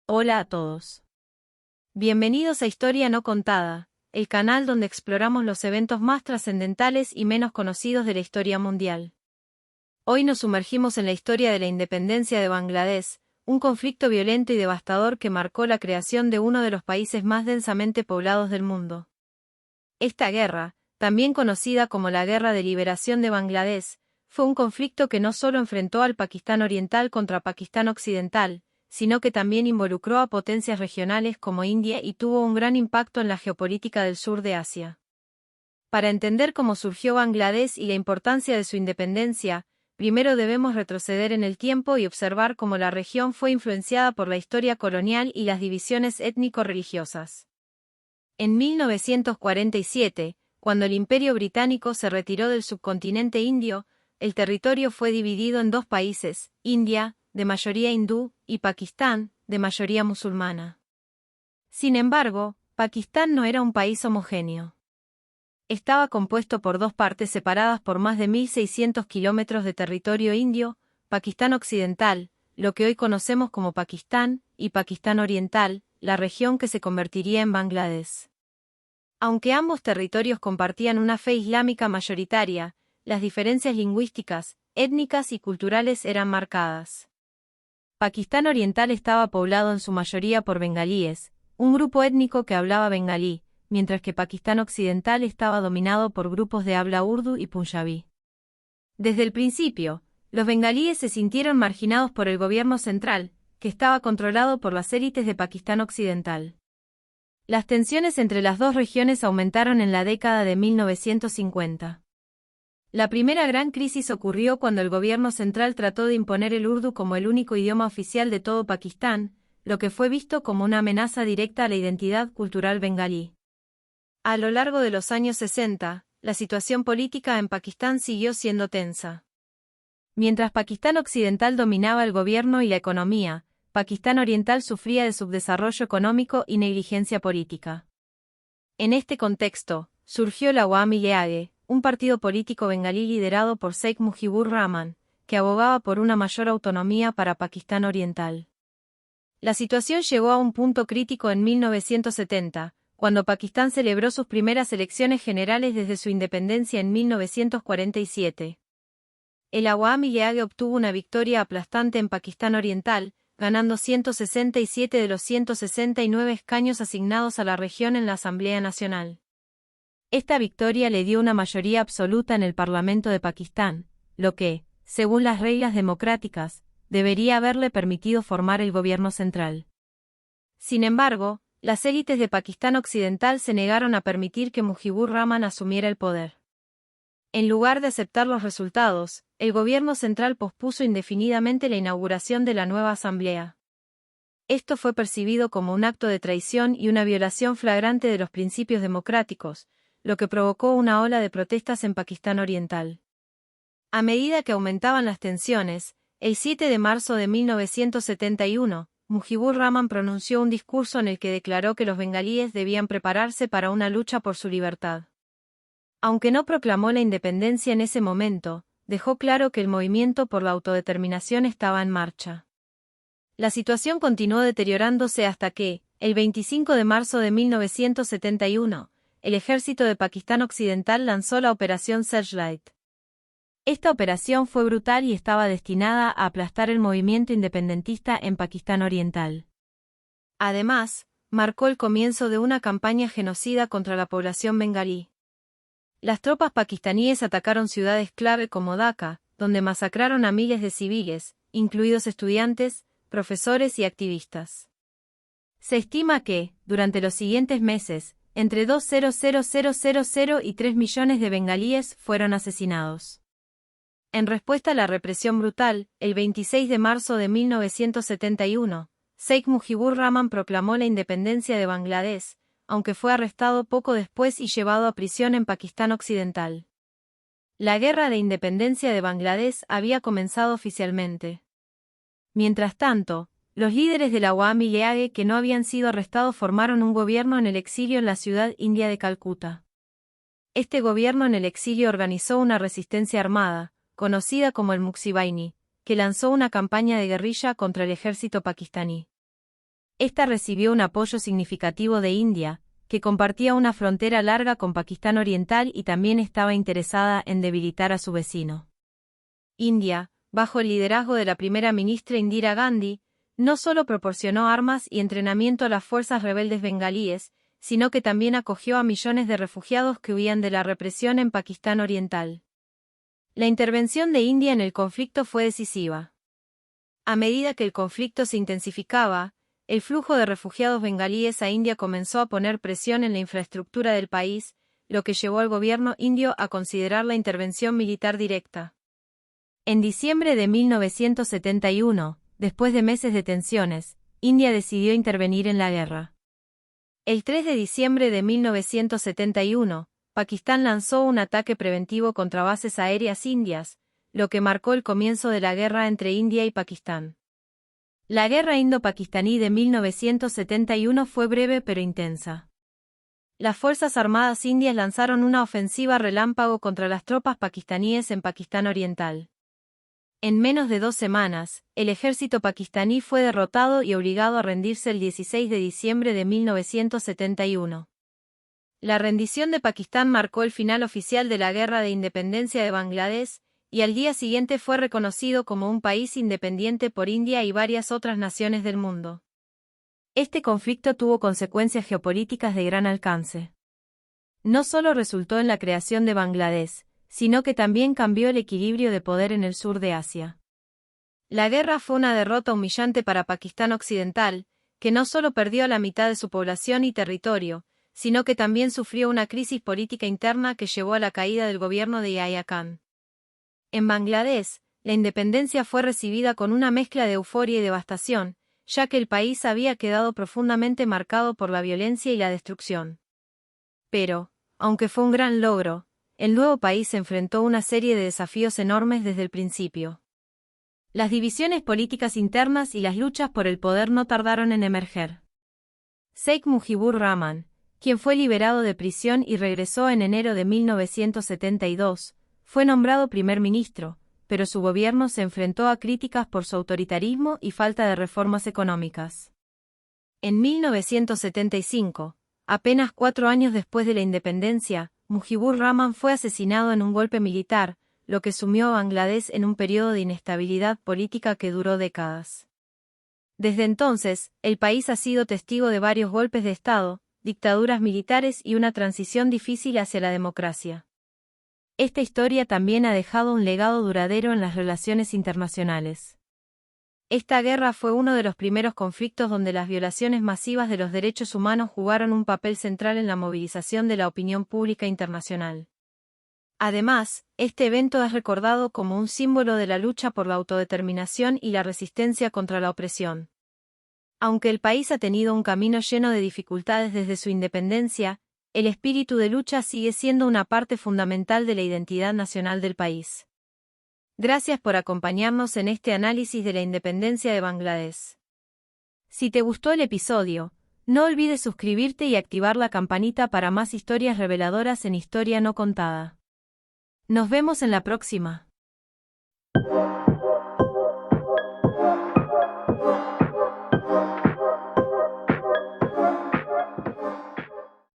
Hola a todos. Bienvenidos a Historia No Contada, el canal donde exploramos los eventos más trascendentales y menos conocidos de la historia mundial. Hoy nos sumergimos en la historia de la independencia de Bangladesh, un conflicto violento y devastador que marcó la creación de uno de los países más densamente poblados del mundo. Esta guerra, también conocida como la Guerra de Liberación de Bangladesh, fue un conflicto que no solo enfrentó al Pakistán Oriental contra Pakistán Occidental, sino que también involucró a potencias regionales como India y tuvo un gran impacto en la geopolítica del sur de Asia. Para entender cómo surgió Bangladesh y la importancia de su independencia, primero debemos retroceder en el tiempo y observar cómo la región fue influenciada por la historia colonial y las divisiones étnico-religiosas. En 1947, cuando el Imperio Británico se retiró del subcontinente indio, el territorio fue dividido en dos países, India, de mayoría hindú, y Pakistán, de mayoría musulmana. Sin embargo, Pakistán no era un país homogéneo. Estaba compuesto por dos partes separadas por más de 1.600 kilómetros de territorio indio, Pakistán Occidental, lo que hoy conocemos como Pakistán, y Pakistán Oriental, la región que se convertiría en Bangladesh. Aunque ambos territorios compartían una fe islámica mayoritaria, las diferencias lingüísticas, étnicas y culturales eran marcadas. Pakistán Oriental estaba poblado en su mayoría por bengalíes, un grupo étnico que hablaba bengalí, mientras que Pakistán Occidental estaba dominado por grupos de habla urdu y punjabí. Desde el principio, los bengalíes se sintieron marginados por el gobierno central, que estaba controlado por las élites de Pakistán Occidental. Las tensiones entre las dos regiones aumentaron en la década de 1950. La primera gran crisis ocurrió cuando el gobierno central trató de imponer el urdu como el único idioma oficial de todo Pakistán, lo que fue visto como una amenaza directa a la identidad cultural bengalí. A lo largo de los años 60, la situación política en Pakistán siguió siendo tensa. Mientras Pakistán Occidental dominaba el gobierno y la economía, Pakistán Oriental sufría de subdesarrollo económico y negligencia política. En este contexto, surgió la Awami League, un partido político bengalí liderado por Sheikh Mujibur Rahman, que abogaba por una mayor autonomía para Pakistán Oriental. La situación llegó a un punto crítico en 1970, cuando Pakistán celebró sus primeras elecciones generales desde su independencia en 1947. El Awami League obtuvo una victoria aplastante en Pakistán Oriental, ganando 167 de los 169 escaños asignados a la región en la Asamblea Nacional. Esta victoria le dio una mayoría absoluta en el Parlamento de Pakistán, lo que, según las reglas democráticas, debería haberle permitido formar el gobierno central. Sin embargo, las élites de Pakistán Occidental se negaron a permitir que Mujibur Rahman asumiera el poder. En lugar de aceptar los resultados, el gobierno central pospuso indefinidamente la inauguración de la nueva asamblea. Esto fue percibido como un acto de traición y una violación flagrante de los principios democráticos, lo que provocó una ola de protestas en Pakistán Oriental. A medida que aumentaban las tensiones, el 7 de marzo de 1971, Mujibur Rahman pronunció un discurso en el que declaró que los bengalíes debían prepararse para una lucha por su libertad. Aunque no proclamó la independencia en ese momento, dejó claro que el movimiento por la autodeterminación estaba en marcha. La situación continuó deteriorándose hasta que, el 25 de marzo de 1971, el ejército de Pakistán Occidental lanzó la Operación Searchlight. Esta operación fue brutal y estaba destinada a aplastar el movimiento independentista en Pakistán Oriental. Además, marcó el comienzo de una campaña genocida contra la población bengalí. Las tropas pakistaníes atacaron ciudades clave como Dhaka, donde masacraron a miles de civiles, incluidos estudiantes, profesores y activistas. Se estima que, durante los siguientes meses, entre 200.000 y 3 millones de bengalíes fueron asesinados. En respuesta a la represión brutal, el 26 de marzo de 1971, Sheikh Mujibur Rahman proclamó la independencia de Bangladesh, aunque fue arrestado poco después y llevado a prisión en Pakistán Occidental. La guerra de independencia de Bangladesh había comenzado oficialmente. Mientras tanto, los líderes de la Awami League que no habían sido arrestados formaron un gobierno en el exilio en la ciudad india de Calcuta. este gobierno en el exilio organizó una resistencia armada, conocida como el Muxi-Baini, que lanzó una campaña de guerrilla contra el ejército pakistaní. Esta recibió un apoyo significativo de India, que compartía una frontera larga con Pakistán Oriental y también estaba interesada en debilitar a su vecino. India, bajo el liderazgo de la primera ministra Indira Gandhi, no solo proporcionó armas y entrenamiento a las fuerzas rebeldes bengalíes, sino que también acogió a millones de refugiados que huían de la represión en Pakistán Oriental. La intervención de India en el conflicto fue decisiva. A medida que el conflicto se intensificaba, el flujo de refugiados bengalíes a India comenzó a poner presión en la infraestructura del país, lo que llevó al gobierno indio a considerar la intervención militar directa. En diciembre de 1971, después de meses de tensiones, India decidió intervenir en la guerra. El 3 de diciembre de 1971, Pakistán lanzó un ataque preventivo contra bases aéreas indias, lo que marcó el comienzo de la guerra entre India y Pakistán. La guerra indo-pakistaní de 1971 fue breve pero intensa. Las Fuerzas Armadas indias lanzaron una ofensiva relámpago contra las tropas pakistaníes en Pakistán Oriental. En menos de 2 semanas, el ejército pakistaní fue derrotado y obligado a rendirse el 16 de diciembre de 1971. La rendición de Pakistán marcó el final oficial de la Guerra de Independencia de Bangladesh, y al día siguiente fue reconocido como un país independiente por India y varias otras naciones del mundo. Este conflicto tuvo consecuencias geopolíticas de gran alcance. No solo resultó en la creación de Bangladesh, sino que también cambió el equilibrio de poder en el sur de Asia. La guerra fue una derrota humillante para Pakistán Occidental, que no solo perdió a la mitad de su población y territorio, sino que también sufrió una crisis política interna que llevó a la caída del gobierno de Yahya Khan. En Bangladesh, la independencia fue recibida con una mezcla de euforia y devastación, ya que el país había quedado profundamente marcado por la violencia y la destrucción. Pero, aunque fue un gran logro, el nuevo país enfrentó una serie de desafíos enormes desde el principio. Las divisiones políticas internas y las luchas por el poder no tardaron en emerger. Sheikh Mujibur Rahman, quien fue liberado de prisión y regresó en enero de 1972, fue nombrado primer ministro, pero su gobierno se enfrentó a críticas por su autoritarismo y falta de reformas económicas. En 1975, apenas 4 años después de la independencia, Mujibur Rahman fue asesinado en un golpe militar, lo que sumió a Bangladesh en un periodo de inestabilidad política que duró décadas. Desde entonces, el país ha sido testigo de varios golpes de Estado, dictaduras militares y una transición difícil hacia la democracia. Esta historia también ha dejado un legado duradero en las relaciones internacionales. Esta guerra fue uno de los primeros conflictos donde las violaciones masivas de los derechos humanos jugaron un papel central en la movilización de la opinión pública internacional. Además, este evento es recordado como un símbolo de la lucha por la autodeterminación y la resistencia contra la opresión. Aunque el país ha tenido un camino lleno de dificultades desde su independencia, el espíritu de lucha sigue siendo una parte fundamental de la identidad nacional del país. Gracias por acompañarnos en este análisis de la independencia de Bangladesh. Si te gustó el episodio, no olvides suscribirte y activar la campanita para más historias reveladoras en Historia No Contada. Nos vemos en la próxima.